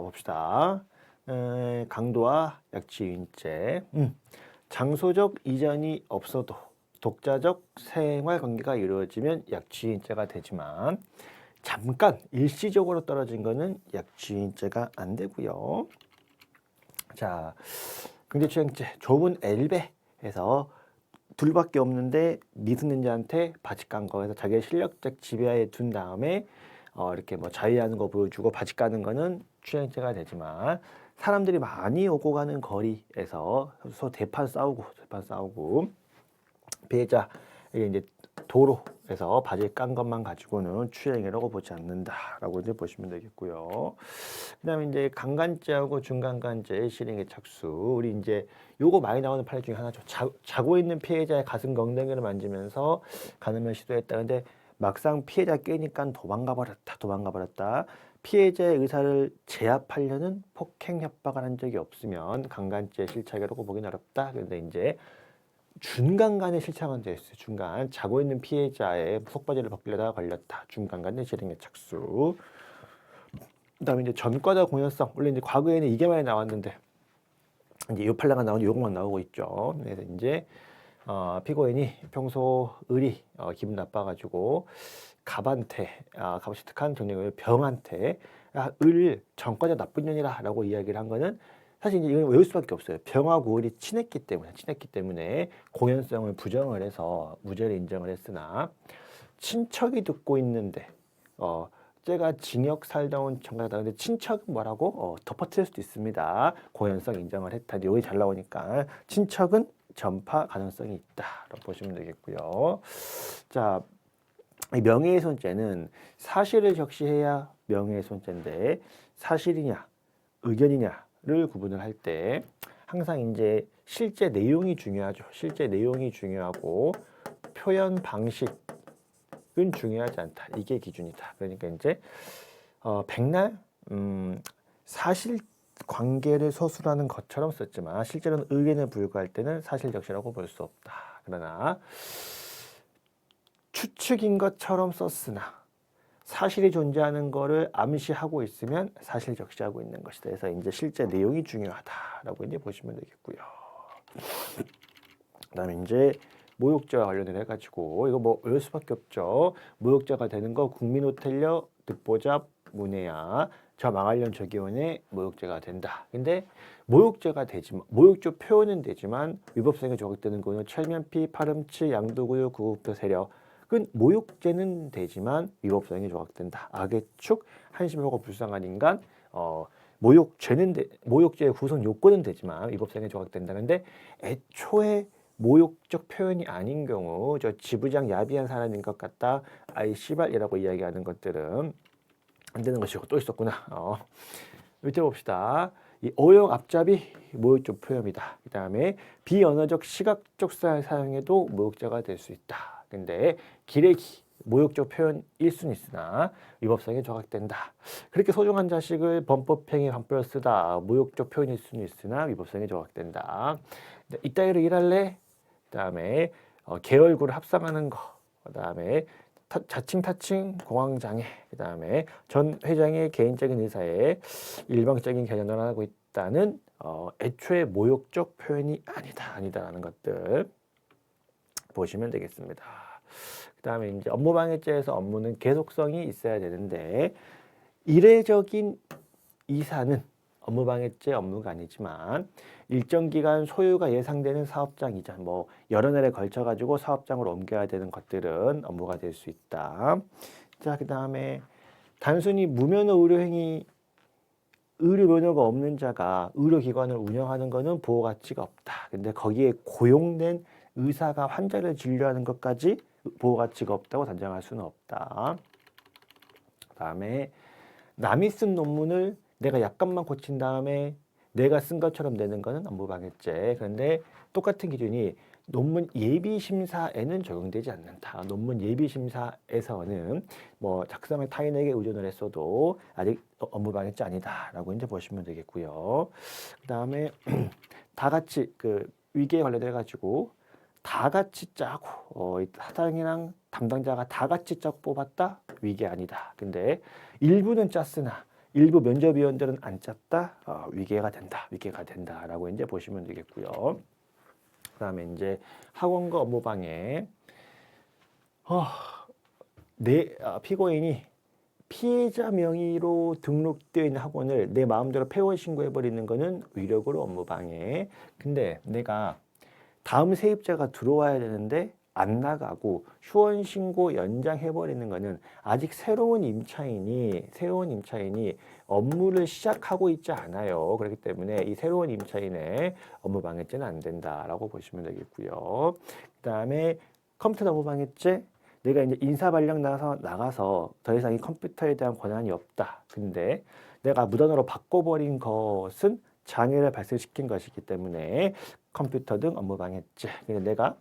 봅시다. 강도와 약취유인죄. 장소적 이전이 없어도 독자적 생활 관계가 이루어지면 약취유인죄가 되지만 잠깐 일시적으로 떨어진 거는 약취유인죄가 안 되고요. 자, 강제추행죄 좁은 엘베에서 둘밖에 없는데 미성년자한테 바지 깐 거에서 자기의 실력적 지배하에 둔 다음에 이렇게 뭐 자위하는 거 보여주고 바지 까는 거는 추행죄가 되지만 사람들이 많이 오고 가는 거리에서 서로 대판 싸우고 피해자 이게 이제 도로에서 바지 깐 것만 가지고는 추행이라고 보지 않는다라고 이제 보시면 되겠고요. 그다음에 이제 강간죄하고 중간간죄 실행의 착수. 우리 이제 요거 많이 나오는 판례 중에 하나죠. 자고 있는 피해자의 가슴 엉덩이를 만지면서 간음을 시도했다. 근데 막상 피해자 깨니까 도망가 버렸다. 피해자의 의사를 제압하려는 폭행 협박을 한 적이 없으면 강간죄 실착이라고 보기는 어렵다. 그런데 이제 중간간에 실착한 데 있어요. 중간 자고 있는 피해자의 속바지를 벗기려다가 걸렸다. 중간간의 실행의 착수. 그다음에 이제 전과자 공연성. 원래 이제 과거에는 이게 많이 나왔는데 이제 요 판례가 나오니 요것만 나오고 있죠. 그래서 이제 피고인이 평소 을이 기분 나빠가지고 갑한테 갑옷이 득한 경력을 병한테 을 전과자 나쁜 년이라라고 이야기를 한 거는 사실 이제 이건 외울 수밖에 없어요. 병하고 을이 친했기 때문에 공연성을 부정을 해서 무죄를 인정을 했으나 친척이 듣고 있는데 쟤가 징역 살다 온 전과자다. 근데 친척은 뭐라고 덮어칠 수도 있습니다. 고연성 인정을 했다. 여기 잘 나오니까 친척은 전파 가능성이 있다라고 보시면 되겠고요. 자, 이 명예훼손죄는 사실을 적시해야 명예훼손죄인데 사실이냐 의견이냐를 구분을 할 때 항상 이제 실제 내용이 중요하죠. 실제 내용이 중요하고 표현 방식은 중요하지 않다. 이게 기준이다. 그러니까 이제 백날 사실 관계를 서술하는 것처럼 썼지만 실제로는 의견에 불과할 때는 사실적시라고 볼 수 없다. 그러나 추측인 것처럼 썼으나 사실이 존재하는 것을 암시하고 있으면 사실적시하고 있는 것이다. 그래서 이제 실제 내용이 중요하다라고 이제 보시면 되겠고요. 그다음에 이제 모욕죄와 관련해 해가지고 이거 뭐 외울 수밖에 없죠. 모욕죄가 되는 거 국민호텔료, 듣보잡, 문해야, 저 망할련 저기원의 모욕죄가 된다. 근데 모욕죄가 되지만 모욕죄 표현은 되지만 위법성에 적용되는 거는 철면피, 파렴치, 양도구유, 구급도 세력. 그 모욕죄는 되지만 위법성이 조각된다. 악의 축, 한심하고 불쌍한 인간, 모욕죄의 구성 요건은 되지만 위법성이 조각된다는데 애초에 모욕적 표현이 아닌 경우 저 지부장 야비한 사람인 것 같다. 아이 씨발이라고 이야기하는 것들은 안 되는 것이고 또 있었구나. 밑에 봅시다. 이 어용 앞잡이 모욕적 표현이다. 그 다음에 비언어적 시각적 사용에도 모욕죄가 될 수 있다. 근데 기레기 모욕적 표현일 수는 있으나 위법성이 조각된다. 그렇게 소중한 자식을 범법행위 함부로 쓰다. 모욕적 표현일 수는 있으나 위법성이 조각된다. 이따위로 일할래? 그 다음에 개얼굴을 합성하는 거. 그 다음에 자칭 타칭 공황장애. 그 다음에 전 회장의 개인적인 의사에 일방적인 개념을 하고 있다는 애초에 모욕적 표현이 아니다라는 것들 보시면 되겠습니다. 그 다음에 이제 업무방해죄에서 업무는 계속성이 있어야 되는데 이례적인 이사는 업무방해죄 업무가 아니지만 일정 기간 소유가 예상되는 사업장 이전, 뭐 여러 날에 걸쳐 가지고 사업장으로 옮겨야 되는 것들은 업무가 될 수 있다. 자, 그 다음에 단순히 무면허 의료행위, 의료 면허가 없는 자가 의료기관을 운영하는 것은 보호 가치가 없다. 근데 거기에 고용된 의사가 환자를 진료하는 것까지 보호 가치가 없다고 단정할 수는 없다. 그 다음에 남이 쓴 논문을 내가 약간만 고친 다음에 내가 쓴 것처럼 내는 것은 업무방해죄. 그런데 똑같은 기준이 논문 예비심사에는 적용되지 않는다. 논문 예비심사에서는 뭐 작성을 타인에게 의존을 했어도 아직 업무방해죄 아니다라고 이제 보시면 되겠고요. 그 다음에 다 같이 그 위계에 관련해 가지고 다 같이 짜고 사장이랑 담당자가 다 같이 짜고 뽑았다? 위계 아니다. 근데 일부는 짰으나 일부 면접위원들은 안 짰다. 위계가 된다. 위계가 된다라고 이제 보시면 되겠고요. 그다음에 이제 학원과 업무방해. 피고인이 피해자 명의로 등록되어 있는 학원을 내 마음대로 폐원 신고해버리는 거는 위력으로 업무방해. 근데 내가 다음 세입자가 들어와야 되는데 안 나가고 휴원 신고 연장해버리는 거는 아직 새로운 임차인이 업무를 시작하고 있지 않아요. 그렇기 때문에 이 새로운 임차인의 업무방해죄는 안 된다라고 보시면 되겠고요. 그다음에 컴퓨터 업무방해죄. 내가 이제 인사발령 나가서 더 이상 이 컴퓨터에 대한 권한이 없다. 근데 내가 무단으로 바꿔버린 것은 장애를 발생시킨 것이기 때문에 컴퓨터 등 업무방해죄. 근데 내가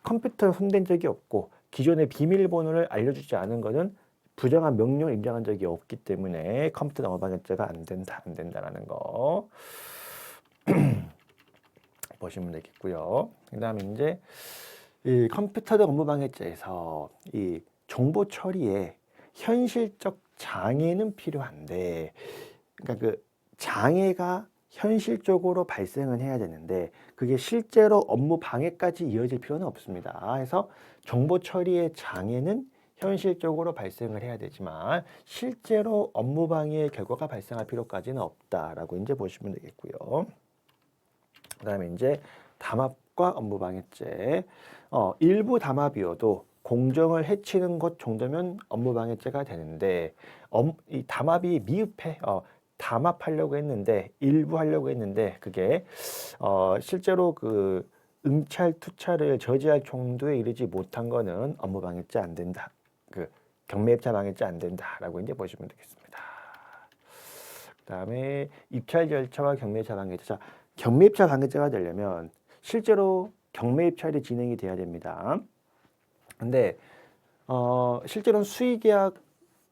컴퓨터를 손댄 적이 없고 기존의 비밀번호를 알려주지 않은 것은 부정한 명령을 인정한 적이 없기 때문에 컴퓨터 업무방해죄가 안 된다라는 거 보시면 되겠고요. 그다음에 이제 이 컴퓨터 등 업무방해죄에서 이 정보 처리에 현실적 장애는 필요한데, 그러니까 그 장애가 현실적으로 발생은 해야 되는데 그게 실제로 업무 방해까지 이어질 필요는 없습니다. 그래서 정보 처리의 장애는 현실적으로 발생을 해야 되지만 실제로 업무 방해의 결과가 발생할 필요까지는 없다라고 이제 보시면 되겠고요. 그다음에 이제 담합과 업무 방해죄. 일부 담합이어도 공정을 해치는 것 정도면 업무 방해죄가 되는데 이 담합이 미흡해. 담합하려고 했는데 일부 하려고 했는데 그게 실제로 그 응찰 투찰을 저지할 정도에 이르지 못한 거는 업무 방해죄 안 된다. 그 경매입찰 방해죄 안 된다라고 이제 보시면 되겠습니다. 그다음에 입찰 절차와 경매입찰 방해죄. 자, 경매입찰 방해죄가 되려면 실제로 경매입찰이 진행이 돼야 됩니다. 근데 실제로는 수의계약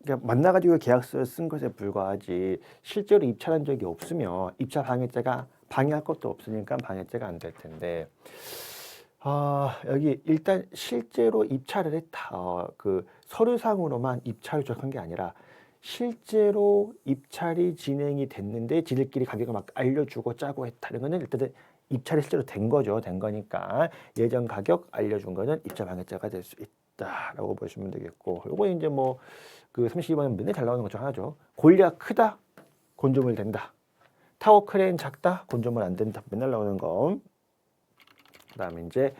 그러니까 만나가지고 계약서를 쓴 것에 불과하지 실제로 입찰한 적이 없으면 입찰 방해죄가 방해할 것도 없으니까 방해죄가 안 될 텐데 여기 일단 실제로 입찰을 했다. 그 서류상으로만 입찰을 조작한 게 아니라 실제로 입찰이 진행이 됐는데 지들끼리 가격을 막 알려주고 짜고 했다는 거는 일단은 입찰이 실제로 된 거죠. 된 거니까 예전 가격 알려준 거는 입찰 방해죄가 될 수 있다라고 보시면 되겠고, 요거 이제 뭐 그 32번은 맨날 잘 나오는 것 중 하나죠. 골리앗 크다, 건조물 된다. 타워 크레인 작다, 건조물 안 된다. 맨날 나오는 거. 그다음에 이제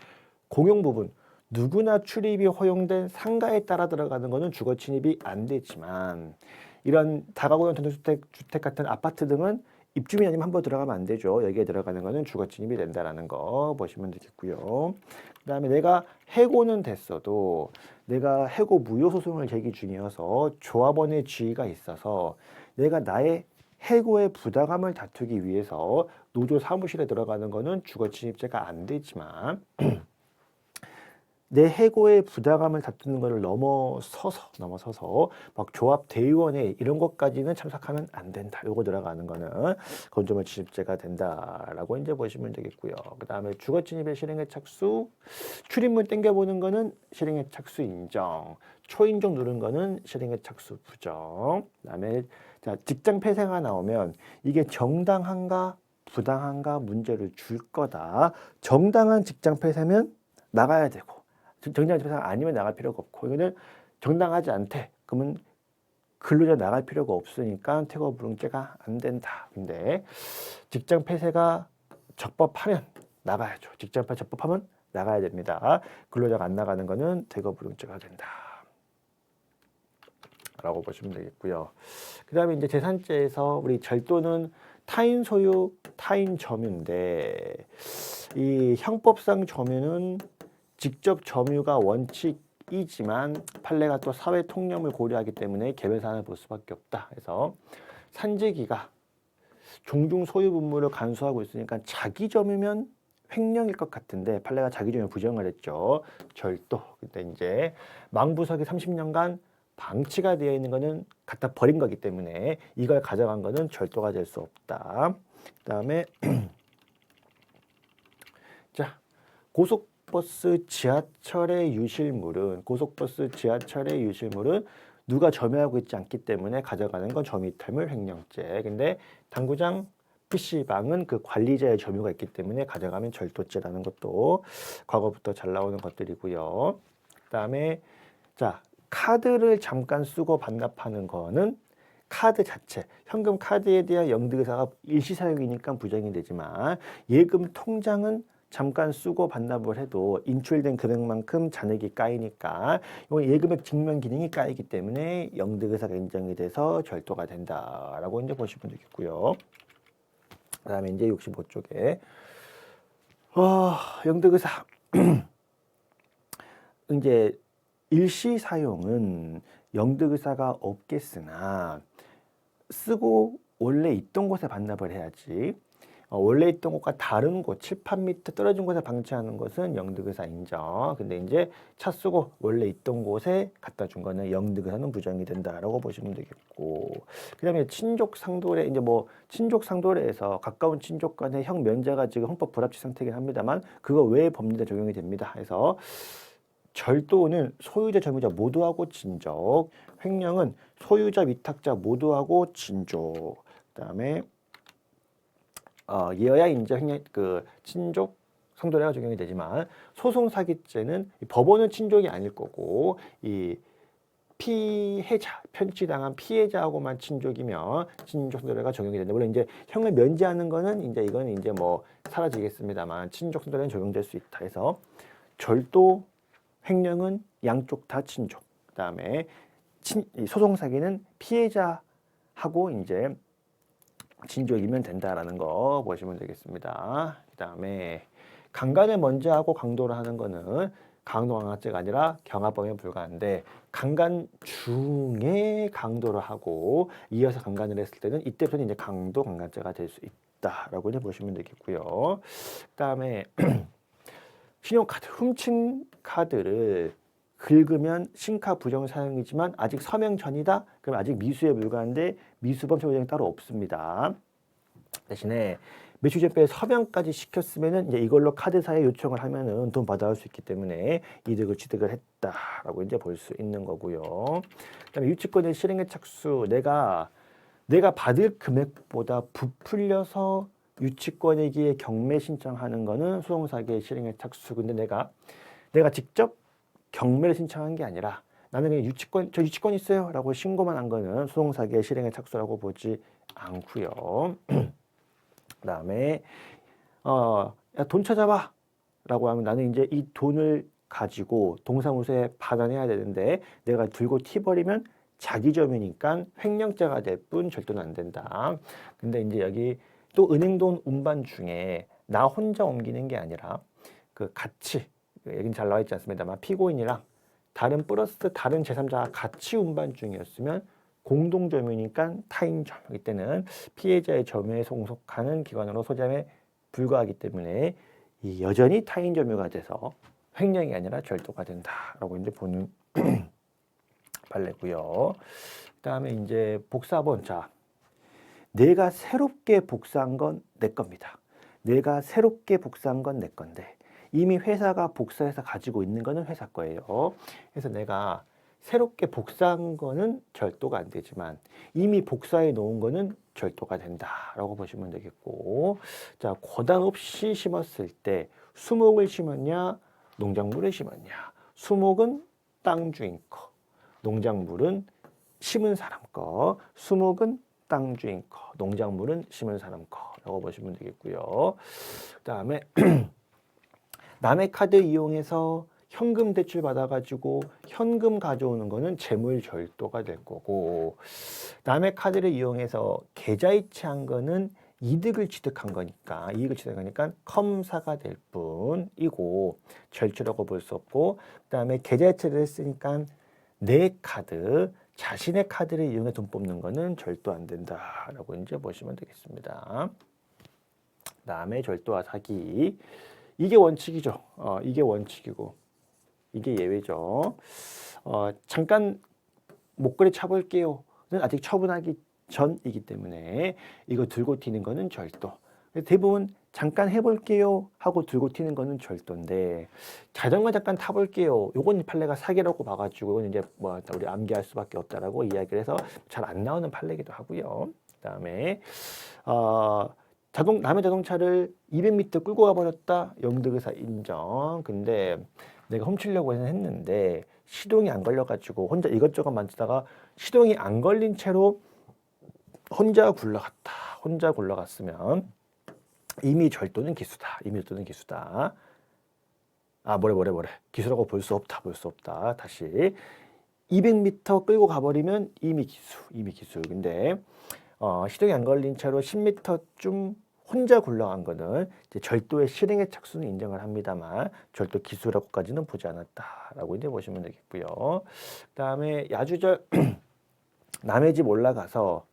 공용 부분. 누구나 출입이 허용된 상가에 따라 들어가는 거는 주거 침입이 안 되지만 이런 다가구형 전통주택 같은 아파트 등은 입주민이 아니면 함부로 들어가면 안 되죠. 여기에 들어가는 거는 주거 침입이 된다라는 거 보시면 되겠고요. 그다음에 내가 해고는 됐어도 내가 해고 무효 소송을 제기 중이어서 조합원의 지위가 있어서 내가 나의 해고의 부당함을 다투기 위해서 노조 사무실에 들어가는 거는 주거 침입죄가 안 되지만 내 해고의 부당함을 다투는 것을 넘어서서 막 조합 대의원회 이런 것까지는 참석하면 안 된다. 요거 들어가는 거는 건조물 침입죄가 된다라고 이제 보시면 되겠고요. 그다음에 주거 침입의 실행의 착수, 출입문 땡겨보는 거는 실행의 착수 인정, 초인종 누른 거는 실행의 착수 부정. 그다음에 자, 직장 폐쇄가 나오면 이게 정당한가 부당한가 문제를 줄 거다. 정당한 직장 폐쇄면 나가야 되고 정당한 폐쇄 아니면 나갈 필요가 없고 이거는 정당하지 않대. 그러면 근로자 나갈 필요가 없으니까 퇴거 불응죄가 안 된다. 근데 직장 폐쇄가 적법하면 나가야죠. 직장 폐쇄 적법하면 나가야 됩니다. 근로자가 안 나가는 거는 퇴거 불응죄가 된다. 라고 보시면 되겠고요. 그 다음에 이제 제3죄에서 우리 절도는 타인 소유, 타인 점유인데 이 형법상 점유는 직접 점유가 원칙이지만 판례가 또 사회 통념을 고려하기 때문에 개별 사안을 볼 수밖에 없다. 그래서 산재기가 종중 소유 분무를 간수하고 있으니까 자기 점유면 횡령일 것 같은데 판례가 자기 점유 부정을 했죠. 절도. 그때 이제 망부석이 30년간 방치가 되어 있는 거는 갖다 버린 거기 때문에 이걸 가져간 거는 절도가 될 수 없다. 그다음에 자, 고속버스 지하철의 유실물은 누가 점유하고 있지 않기 때문에 가져가는 건 점유이탈물 횡령죄. 근데 당구장 PC방은 그 관리자의 점유가 있기 때문에 가져가면 절도죄라는 것도 과거부터 잘 나오는 것들이고요. 그다음에 자, 카드를 잠깐 쓰고 반납하는 거는 카드 자체, 현금 카드에 대한 영득의사가 일시사용이니까 부정이 되지만 예금 통장은 잠깐 쓰고 반납을 해도 인출된 금액만큼 잔액이 까이니까 이건 예금액 증명 기능이 까이기 때문에 영득의사가 인정이 돼서 절도가 된다라고 이제 보시면 되겠고요. 그다음에 이제 65쪽에 영득의사 이제 일시 사용은 영득의사가 없겠으나 쓰고 원래 있던 곳에 반납을 해야지. 원래 있던 곳과 다른 곳, 7, 8m 떨어진 곳에 방치하는 것은 영득의사 인정. 근데 이제 차 쓰고 원래 있던 곳에 갖다 준 거는 영득의사는 부정이 된다라고 보시면 되겠고. 그다음에 친족 상도례 이제 뭐 친족 상도례에서 가까운 친족 간의 형 면제가 지금 헌법 불합치 상태이긴 합니다만 그거 외에 법률에 적용이 됩니다. 해서 절도는 소유자, 점유자 모두하고 진족, 횡령은 소유자, 위탁자 모두하고 진족. 그다음에 이어야 이제 횡령 그 친족 상도례가 적용이 되지만 소송 사기죄는 법원은 친족이 아닐 거고 이 피해자, 편취당한 피해자하고만 친족이면 친족 상도례가 적용이 된다. 물론 이제 형을 면제하는 거는 이제 이건 이제 뭐 사라지겠습니다만 친족 상도례는 적용될 수 있다 해서 절도 횡령은 양쪽 다 친족. 그다음에 소송 사기는 피해자하고 이제 친족이면 된다라는 거 보시면 되겠습니다. 그다음에 강간을 먼저 하고 강도를 하는 거는 강도강압죄가 아니라 경합범에 불과한데 강간 중에 강도를 하고 이어서 강간을 했을 때는 이때부터는 이제 강도 강간죄가 될 수 있다라고 이제 보시면 되겠고요. 그다음에 신용카드 훔친 카드를 긁으면 신카 부정 사용이지만 아직 서명 전이다. 그럼 아직 미수에 불과한데 미수범 처벌이 따로 없습니다. 대신에 매출 전에 서명까지 시켰으면은 이제 이걸로 카드사에 요청을 하면은 돈 받아올 수 있기 때문에 이득을 취득을 했다라고 이제 볼 수 있는 거고요. 그다음에 유치권의 실행의 착수 내가 받을 금액보다 부풀려서 유치권에게 경매 신청하는 거는 소송사기의 실행의 착수. 근데 내가 직접 경매를 신청한 게 아니라 나는 그냥 저 유치권 있어요 라고 신고만 한 거는 소송사기의 실행의 착수라고 보지 않고요. 그다음에 야, 돈 찾아봐 라고 하면 나는 이제 이 돈을 가지고 동사무소에 받아내야 되는데 내가 들고 튀버리면 자기 점유니까 횡령죄가 될 뿐 절도는 안 된다. 근데 이제 여기 또 은행돈 운반 중에 나 혼자 옮기는 게 아니라 그 같이 여긴 잘 나와 있지 않습니다만 피고인이랑 다른 플러스 다른 제3자가 같이 운반 중이었으면 공동 점유니까 타인 점유. 이때는 피해자의 점유에 속하는 기관으로 소재함에 불과하기 때문에 이 여전히 타인 점유가 돼서 횡령이 아니라 절도가 된다라고 이제 보는 발레고요. 그다음에 이제 복사본 자. 내가 새롭게 복사한 건 내 겁니다. 내가 새롭게 복사한 건 내 건데 이미 회사가 복사해서 가지고 있는 거는 회사 거예요. 그래서 내가 새롭게 복사한 거는 절도가 안 되지만 이미 복사해 놓은 거는 절도가 된다라고 보시면 되겠고 자, 고당 없이 심었을 때 수목을 심었냐 농작물을 심었냐 수목은 땅 주인 거 농작물은 심은 사람 거 수목은 땅 주인 거 농작물은 심은 사람 거라고 보시면 되겠고요. 그다음에 남의 카드 이용해서 현금 대출 받아가지고 현금 가져오는 거는 재물 절도가 될 거고 남의 카드를 이용해서 계좌이체한 거는 이득을 취득한 거니까 컴사가 될 뿐이고 절도라고 볼 수 없고 그다음에 계좌이체를 했으니까 내 카드 자신의 카드를 이용해 돈 뽑는 거는 절도 안 된다라고 이제 보시면 되겠습니다. 그다음에 절도와 사기 이게 원칙이죠. 이게 원칙이고 이게 예외죠. 잠깐 목걸이 차볼게요는 아직 처분하기 전이기 때문에 이거 들고 튀는 거는 절도. 대부분 잠깐 해볼게요 하고 들고 튀는 거는 절도인데, 자전거 잠깐 타볼게요, 요건 판례가 사기라고 봐가지고 이건 이제 뭐 우리 암기할 수밖에 없다라고 이야기를 해서 잘 안 나오는 판례기도 하고요. 그다음에 남의 자동차를 200m 끌고 가버렸다, 영득의사 인정. 근데 내가 훔치려고 했는데 시동이 안 걸려가지고 혼자 이것저것 만지다가 시동이 안 걸린 채로 혼자 굴러갔으면 이미 절도는 기수다. 뭐래. 기수라고 볼 수 없다. 다시 200m 끌고 가버리면 이미 기수. 근데 시동이 안 걸린 채로 10m쯤 혼자 굴러간 거는 이제 절도의 실행의 착수는 인정을 합니다만 절도 기수라고까지는 보지 않았다라고 이제 보시면 되겠고요. 그다음에 야주절 남의 집 올라가서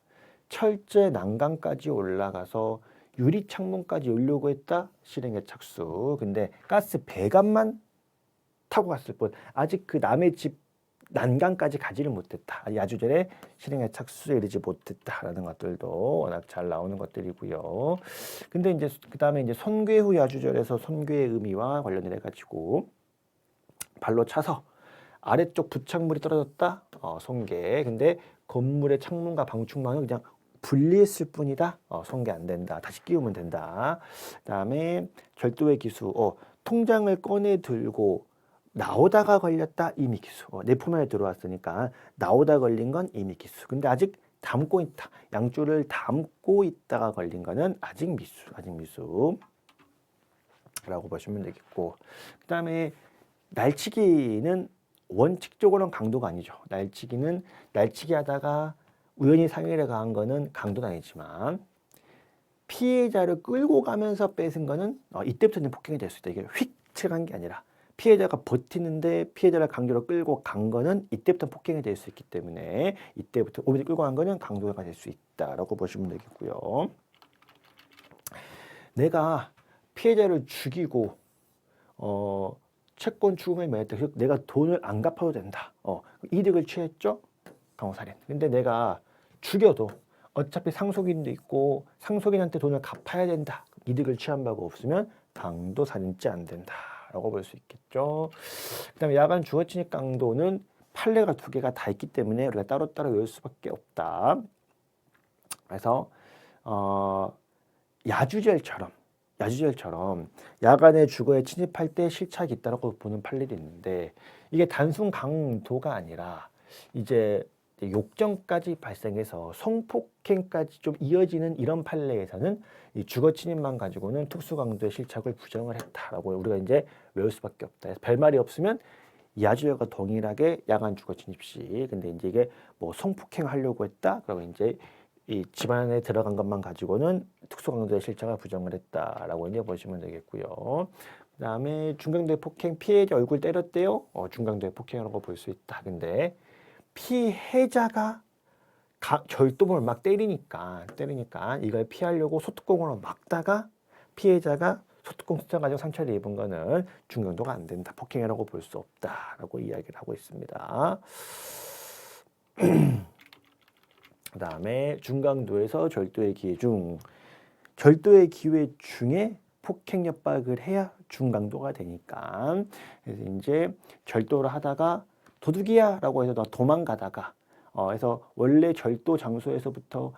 철제 난간까지 올라가서 유리 창문까지 열려고 했다, 실행의 착수. 근데 가스 배관만 타고 갔을 뿐 아직 그 남의 집 난간까지 가지를 못했다, 야주절에 실행의 착수에 이르지 못했다라는 것들도 워낙 잘 나오는 것들이고요. 근데 이제 그다음에 이제 손괴 후 야주절에서 손괴의 의미와 관련을 해가지고 발로 차서 아래쪽 부착물이 떨어졌다, 손괴. 근데 건물의 창문과 방충망을 그냥 분리했을 뿐이다, 손괴 안 된다, 다시 끼우면 된다. 그다음에 절도의 기수, 통장을 꺼내 들고 나오다가 걸렸다, 이미 기수. 내 품 안에 들어왔으니까 나오다 걸린 건 이미 기수. 근데 아직 담고 있다, 양줄을 담고 있다가 걸린 거는 아직 미수라고 보시면 되겠고, 그다음에 날치기는 원칙적으로는 강도가 아니죠. 날치기 하다가 우연히 상해를 가한 거는 강도는 아니지만 피해자를 끌고 가면서 뺏은 거는 이때부터는 폭행이 될 수 있다. 이게 휙 치간 게 아니라 피해자가 버티는데 피해자를 강제로 끌고 간 거는 이때부터 폭행이 될 수 있기 때문에 이때부터 오히려 끌고 간 거는 강도가 될 수 있다라고 보시면 되겠고요. 내가 피해자를 죽이고 채권 추궁을 매했다. 내가 돈을 안 갚아도 된다. 이득을 취했죠? 강호살인. 근데 내가 죽여도 어차피 상속인도 있고 상속인한테 돈을 갚아야 된다, 이득을 취한 바가 없으면 강도살인죄 안 된다라고 볼 수 있겠죠. 그다음에 야간 주거침입 강도는 판례가 두 개가 다 있기 때문에 우리가 따로따로 외울 수밖에 없다. 그래서 야주절처럼 야간에 주거에 침입할 때 실착이 있다고 보는 판례도 있는데, 이게 단순 강도가 아니라 이제 욕정까지 발생해서 성폭행까지 좀 이어지는 이런 판례에서는 이 주거 침입만 가지고는 특수강도의 실착을 부정을 했다라고 우리가 이제 외울 수밖에 없다. 그래서 별말이 없으면 야주절과 동일하게 야간 주거 침입 시, 근데 이제 이게 뭐 성폭행 하려고 했다, 그러면 이제 이 집안에 들어간 것만 가지고는 특수강도의 실착을 부정을 했다라고 이제 보시면 되겠고요. 그다음에 중강도의 폭행, 피해자 얼굴 때렸대요. 중강도의 폭행이라고 볼 수 있다. 근데 피해자가 절도범을 막 때리니까 이걸 피하려고 소뚜껑으로 막다가 피해자가 소뚜껑 쑤셔가지고 상처를 입은 거는 중강도가 안 된다, 폭행이라고 볼 수 없다라고 이야기를 하고 있습니다. 그 다음에 중강도에서 절도의 기회 중에 폭행 협박을 해야 중강도가 되니까, 그래서 이제 절도를 하다가 도둑이야라고 해서 도망가다가 해서 원래 절도 장소에서부터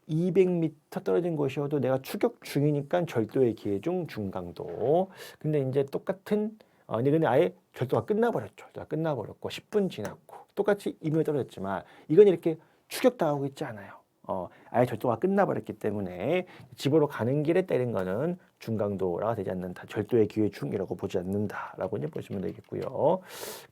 200m 떨어진 곳이어도 내가 추격 중이니까 절도의 기회 중 중강도. 근데 이제 똑같은 근데 아예 절도가 끝나버렸죠. 끝나버렸고 10분 지났고 똑같이 2m 떨어졌지만 이건 이렇게 추격당하고 있지 않아요. 아예 절도가 끝나버렸기 때문에 집으로 가는 길에 때린 거는 중강도라가 되지 않는다, 절도의 기회 중이라고 보지 않는다라고 이제 보시면 되겠고요.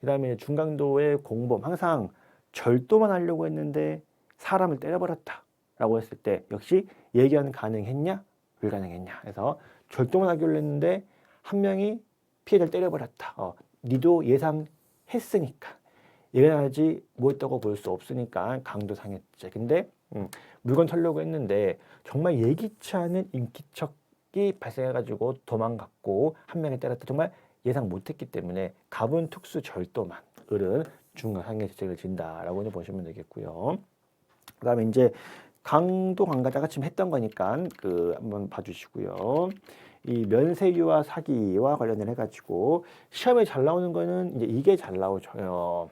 그다음에 중강도의 공범, 항상 절도만 하려고 했는데 사람을 때려버렸다라고 했을 때 역시 예견 가능했냐 불가능했냐 해서 절도만 하기로 했는데 한 명이 피해자를 때려버렸다. 니도 예상했으니까 예견하지 못했다고 볼 수 없으니까 강도상했지. 근데 물건 털려고 했는데 정말 예기치 않은 인기척이 발생해가지고 도망갔고 한 명이 때렸다. 정말 예상 못했기 때문에 가분 특수 절도만 을은 중강상해 죄책을 진다라고 보시면 되겠고요. 그다음에 이제 강도 강가자가 지금 했던 거니까 한번 봐주시고요. 이 면세유와 사기와 관련을 해가지고 시험에 잘 나오는 거는 이제 이게 잘 나오죠.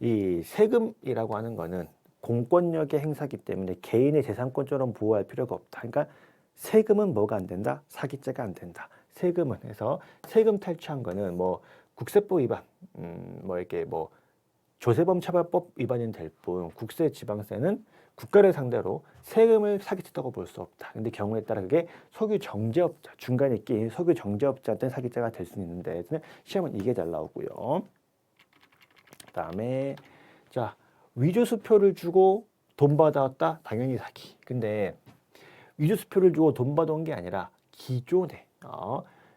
이 세금이라고 하는 거는 공권력의 행사기 때문에 개인의 재산권처럼 보호할 필요가 없다. 그러니까 세금은 뭐가 안 된다? 사기죄가 안 된다. 세금은 해서 세금 탈취한 거는 뭐 국세법 위반, 뭐 이렇게 뭐 조세범 처벌법 위반이 될 뿐 국세 지방세는 국가를 상대로 세금을 사기쳤다고 볼 수 없다. 근데 경우에 따라 그게 석유 정제업자, 중간에 끼인 석유 정제업자한테는 사기죄가 될 수 있는데 시험은 이게 잘 나오고요. 그다음에 자, 위조수표를 주고 돈 받아왔다? 당연히 사기. 근데 위조수표를 주고 돈 받아온 게 아니라 기존에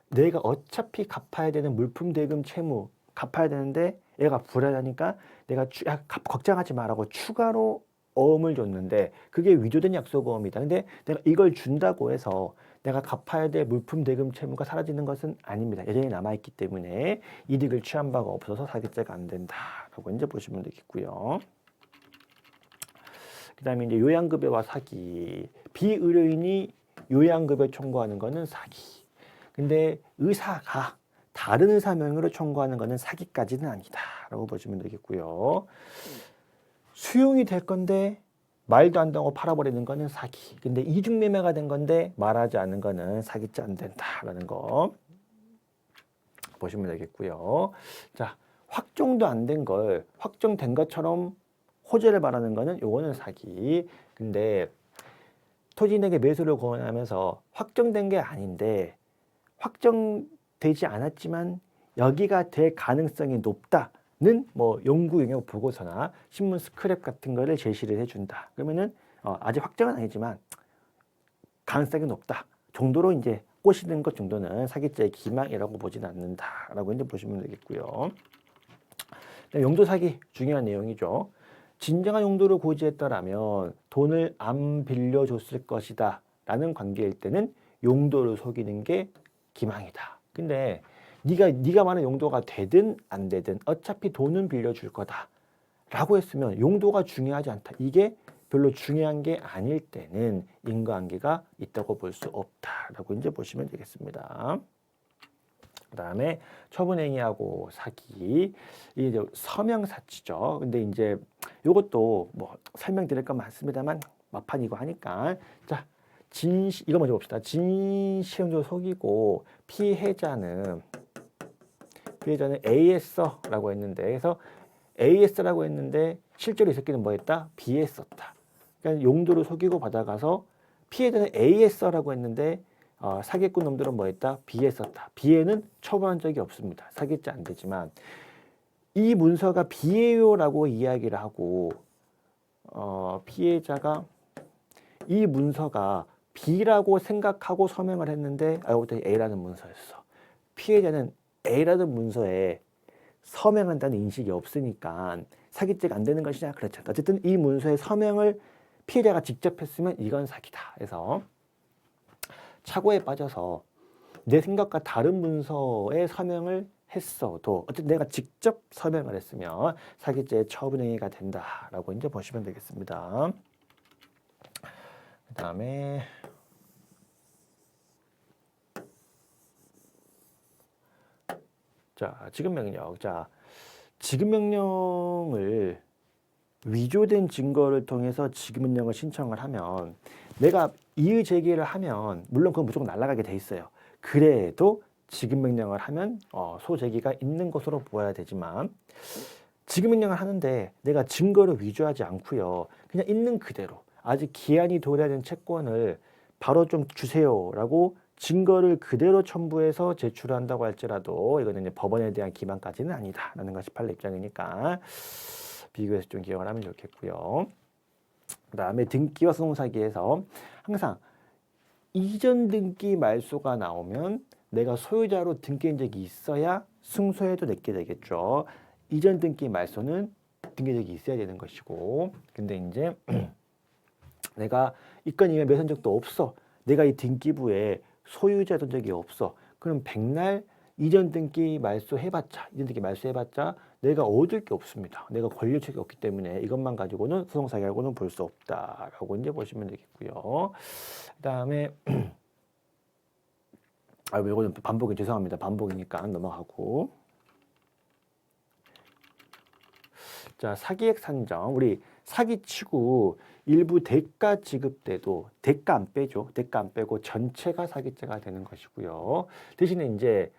내가 어차피 갚아야 되는 물품 대금 채무 갚아야 되는데 얘가 불안하니까 내가 걱정하지 마라고 추가로 어음을 줬는데 그게 위조된 약속어음이다. 근데 내가 이걸 준다고 해서 내가 갚아야 될 물품 대금 채무가 사라지는 것은 아닙니다. 여전히 남아있기 때문에 이득을 취한 바가 없어서 사기죄가 안 된다라고 이제 보시면 되겠고요. 그 다음에 이제 요양급여와 사기. 비의료인이 요양급여 청구하는 거는 사기. 근데 의사가 다른 의사 명의로 청구하는 거는 사기까지는 아니다라고 보시면 되겠고요. 수용이 될 건데 말도 안 되고 팔아버리는 거는 사기. 근데 이중매매가 된 건데 말하지 않는 거는 사기죄 안 된다라는 거 보시면 되겠고요. 자, 확정도 안 된 걸 확정된 것처럼 호재를 말하는 거는 요거는 사기. 근데 토지인에게 매수를 권하면서 확정된 게 아닌데 확정되지 않았지만 여기가 될 가능성이 높다는 뭐 연구 용역 보고서나 신문 스크랩 같은 거를 제시를 해준다. 그러면은 아직 확정은 아니지만 가능성이 높다 정도로 이제 꼬시는 것 정도는 사기죄의 기망이라고 보지는 않는다라고 이제 보시면 되겠고요. 용도 사기 중요한 내용이죠. 진정한 용도를 고지했더라면 돈을 안 빌려줬을 것이다 라는 관계일 때는 용도를 속이는 게 기망이다. 근데 네가 말하는 용도가 되든 안 되든 어차피 돈은 빌려줄 거다 라고 했으면 용도가 중요하지 않다. 이게 별로 중요한 게 아닐 때는 인과관계가 있다고 볼 수 없다라고 이제 보시면 되겠습니다. 그 다음에 처분행위하고 사기, 이제 서명사치죠. 근데 이제 이것도 뭐 설명드릴 건 많습니다만 막판이고 하니까 자, 이거 먼저 봅시다. 진실로 속이고 피해자는 A했어라고 했는데 그래서 A했어라고 했는데 실제로 이 새끼는 뭐 했다? B했었다. 그러니까 용도를 속이고 받아가서 피해자는 A했어라고 했는데 사기꾼 놈들은 뭐 했다? B했었다. B에는 처벌한 적이 없습니다. 사기죄 안 되지만 이 문서가 B예요라고 이야기를 하고 피해자가 이 문서가 B라고 생각하고 서명을 했는데 알고 보니 A라는 문서였어. 피해자는 A라는 문서에 서명한다는 인식이 없으니까 사기죄가 안 되는 것이냐? 그렇죠. 어쨌든 이 문서에 서명을 피해자가 직접 했으면 이건 사기다. 그래서 착오에 빠져서 내 생각과 다른 문서에 서명을 했어도 어쨌든 내가 직접 서명을 했으면 사기죄의 처분행위가 된다라고 이제 보시면 되겠습니다. 그 다음에 자, 지급명령. 자, 지급명령을 위조된 증거를 통해서 지급명령을 신청을 하면 내가 이의 제기를 하면 물론 그건 무조건 날아가게 돼 있어요. 그래도 지급명령을 하면 소제기가 있는 것으로 보아야 되지만 지급명령을 하는데 내가 증거를 위조하지 않고요. 그냥 있는 그대로 아직 기한이 도래하는 채권을 바로 좀 주세요라고 증거를 그대로 첨부해서 제출한다고 할지라도 이거는 이제 법원에 대한 기망까지는 아니다라는 것이 판례 입장이니까 비교해서 좀 기억을 하면 좋겠고요. 그 다음에 등기와 소송사기에서 항상 이전 등기 말소가 나오면 내가 소유자로 등기한 적이 있어야 승소해도 내게 되겠죠. 이전 등기 말소는 등기적이 있어야 되는 것이고 근데 이제 내가 이건 이미 매수한 적도 없어. 내가 이 등기부에 소유자된 적이 없어. 그럼 백날 이전 등기 말소 해봤자 내가 얻을 게 없습니다. 내가 권리책이 없기 때문에 이것만 가지고는 소송사기라고는 볼 수 없다라고 이제 보시면 되겠고요. 그다음에 이거는 반복이 죄송합니다. 반복이니까 넘어가고. 자, 사기액 산정. 우리 사기치고 일부 대가 지급 때도 대가 안 빼죠. 대가 안 빼고 전체가 사기죄가 되는 것이고요. 대신에 이제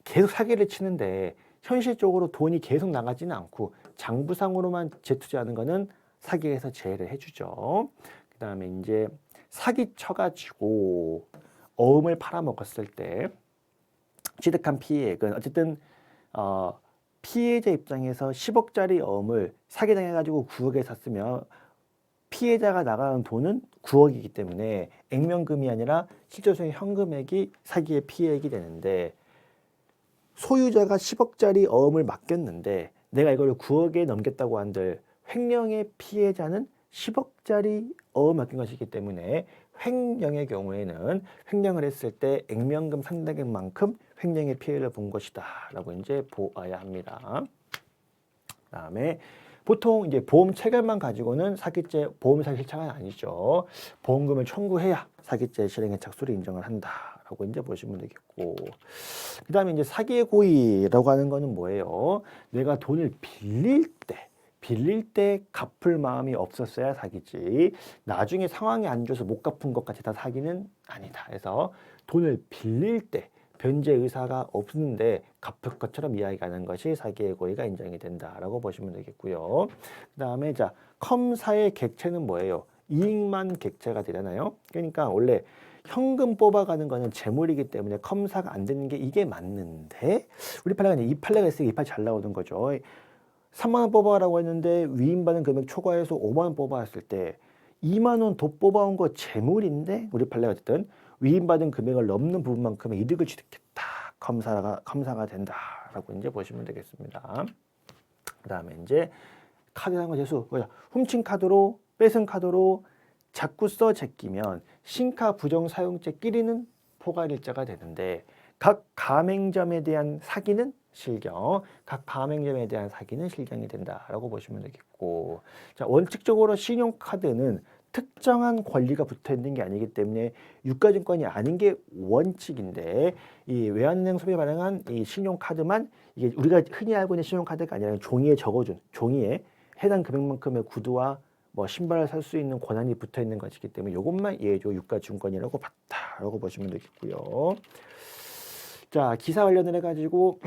계속 사기를 치는데 현실적으로 돈이 계속 나가지는 않고 장부상으로만 재투자하는 거는 사기에서 제외를 해주죠. 그 다음에 이제 사기 쳐가지고 어음을 팔아먹었을 때 취득한 피해액은 어쨌든 피해자 입장에서 10억짜리 어음을 사기당해가지고 9억에 샀으면 피해자가 나가는 돈은 9억이기 때문에 액면금이 아니라 실질적인 현금액이 사기의 피해액이 되는데 소유자가 10억짜리 어음을 맡겼는데 내가 이걸 9억에 넘겼다고 한들 횡령의 피해자는 10억짜리 어음 맡긴 것이기 때문에 횡령의 경우에는 횡령을 했을 때 액면금 상당액만큼 횡령의 피해를 본 것이다 라고 이제 보아야 합니다. 그다음에 보통 이제 보험 체결만 가지고는 사기죄, 보험 사기 실체가 아니죠. 보험금을 청구해야 사기죄 실행의 착수를 인정을 한다라고 이제 보시면 되겠고, 그다음에 이제 사기의 고의라고 하는 거는 뭐예요? 내가 돈을 빌릴 때 갚을 마음이 없었어야 사기지. 나중에 상황이 안 좋아서 못 갚은 것 같이 다 사기는 아니다. 그래서 돈을 빌릴 때 변제 의사가 없는데 갚을 것처럼 이야기하는 것이 사기의 고의가 인정이 된다라고 보시면 되겠고요. 그다음에 자, 컴사의 객체는 뭐예요? 이익만 객체가 되잖아요. 그러니까 원래 현금 뽑아가는 거는 재물이기 때문에 컴사가 안 되는 게 이게 맞는데 우리 판례가 이 판례가 있으니까 이 판이 잘 나오는 거죠. 3만 원 뽑아라고 했는데 위임받은 금액 초과해서 5만 원 뽑아왔을 때 2만 원 더 뽑아온 거 재물인데 우리 판례가 어쨌든 위임받은 금액을 넘는 부분만큼의 이득을 취득했다. 컴사가 된다라고 이제 보시면 되겠습니다. 그다음에 이제 카드 상환 재수, 훔친 카드로 뺏은 카드로 자꾸 제끼면 신카 부정 사용죄끼리는 포괄일자가 되는데 각 가맹점에 대한 사기는 실경, 각 가맹점에 대한 사기는 실경이 된다라고 보시면 되겠고, 자, 원칙적으로 신용카드는 특정한 권리가 붙어 있는 게 아니기 때문에 유가증권이 아닌 게 원칙인데 이 외환은행 소비에 발행한 이 신용카드만 이게 우리가 흔히 알고 있는 신용카드가 아니라 종이에 적어준 종이에 해당 금액만큼의 구두와 뭐 신발을 살 수 있는 권한이 붙어 있는 것이기 때문에 이것만 이해해줘 유가증권이라고 봤다라고 보시면 되겠고요. 자, 기사 관련을 해가지고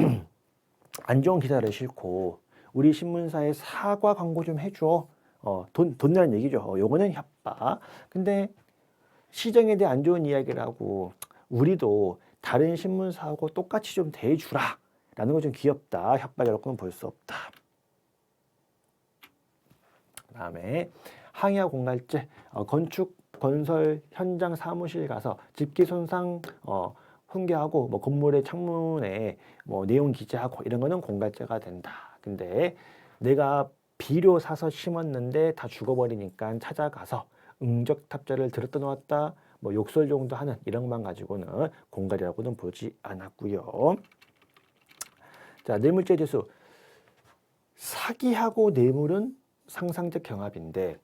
안 좋은 기사를 싣고 우리 신문사에 사과 광고 좀 해줘. 돈 내라는 얘기죠. 요거는 협박. 근데 시정에 대해 안 좋은 이야기를 하고 우리도 다른 신문사하고 똑같이 좀 대해주라 라는 거 좀 귀엽다. 협박이라고는 볼 수 없다. 그다음에 항해와 공갈죄, 건축 건설 현장 사무실 가서 집기 손상 훈계하고 뭐 건물의 창문에 뭐 내용 기재하고 이런 거는 공갈죄가 된다. 근데 내가 비료 사서 심었는데 다 죽어버리니까 찾아가서 응적탑재를 들었다 놓았다 뭐 욕설 정도 하는 이런 것만 가지고는 공갈이라고는 보지 않았고요. 자, 뇌물죄 재수. 사기하고 뇌물은 상상적 경합인데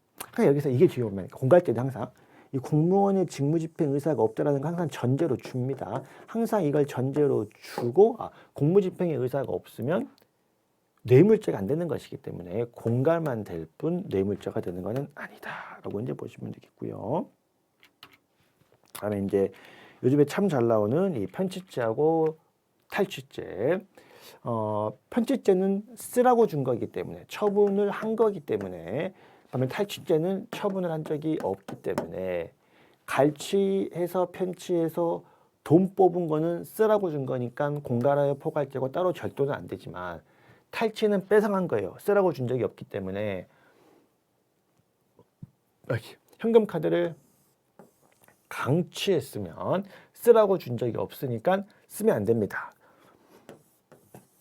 여기서 이게 중요합니다. 공갈죄는 항상 이 공무원의 직무집행 의사가 없다라는 거 항상 전제로 줍니다. 항상 이걸 전제로 주고 공무집행의 의사가 없으면 뇌물죄가 안 되는 것이기 때문에 공갈만 될 뿐 뇌물죄가 되는 것은 아니다라고 이제 보시면 되겠고요. 다음에 이제 요즘에 참 잘 나오는 이 편취죄하고 탈취죄. 편취죄는 쓰라고 준 거기 때문에 처분을 한 거기 때문에 반면 탈취죄는 처분을 한 적이 없기 때문에 갈취해서 편취해서 돈 뽑은 거는 쓰라고 준 거니까 공갈하여 포괄죄고 따로 절도는 안 되지만 탈취는 뺏어간 거예요. 쓰라고 준 적이 없기 때문에 현금 카드를 강취했으면 쓰라고 준 적이 없으니까 쓰면 안 됩니다.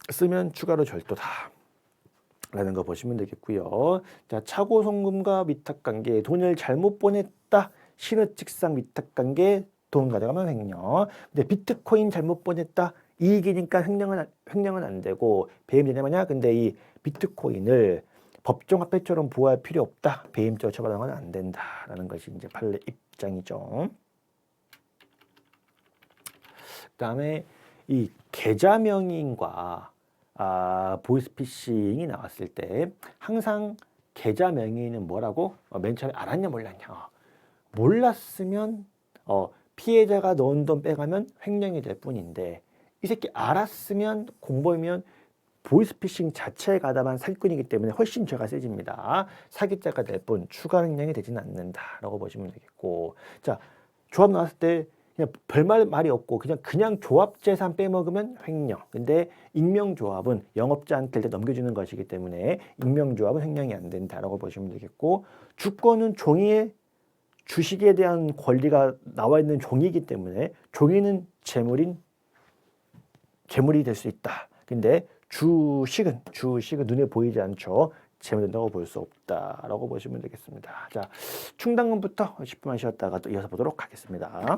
쓰면 추가로 절도다 라는 거 보시면 되겠고요. 자, 차고 송금과 위탁관계, 돈을 잘못 보냈다, 신의칙상 위탁관계, 돈 가져가면 횡령. 근데 비트코인 잘못 보냈다, 이익이니까 횡령은 안 되고 배임되냐 마냐. 근데 이 비트코인을 법정화폐처럼 보호할 필요 없다. 배임죄로 처벌하는 건 안 된다라는 것이 이제 판례 입장이죠. 그다음에 이 계좌 명의인과 보이스피싱이 나왔을 때 항상 계좌 명의는 뭐라고? 맨 처음에 알았냐 몰랐냐. 몰랐으면 피해자가 넣은 돈 빼가면 횡령이 될 뿐인데 이 새끼 알았으면 공범이면 보이스피싱 자체에 가담한 사기꾼이기 때문에 훨씬 죄가 세집니다. 사기자가 될 뿐 추가 횡령이 되지는 않는다라고 보시면 되겠고, 자 조합 나왔을 때 그냥 별말이 없고 그냥 조합 재산 빼먹으면 횡령. 근데 익명조합은 영업자한테 넘겨주는 것이기 때문에 익명조합은 횡령이 안 된다라고 보시면 되겠고, 주권은 종이에 주식에 대한 권리가 나와 있는 종이기 때문에 종이는 재물이 될 수 있다. 근데 주식은 눈에 보이지 않죠. 재물된다고 볼 수 없다라고 보시면 되겠습니다. 자, 충당금부터 10분만 쉬었다가 또 이어서 보도록 하겠습니다.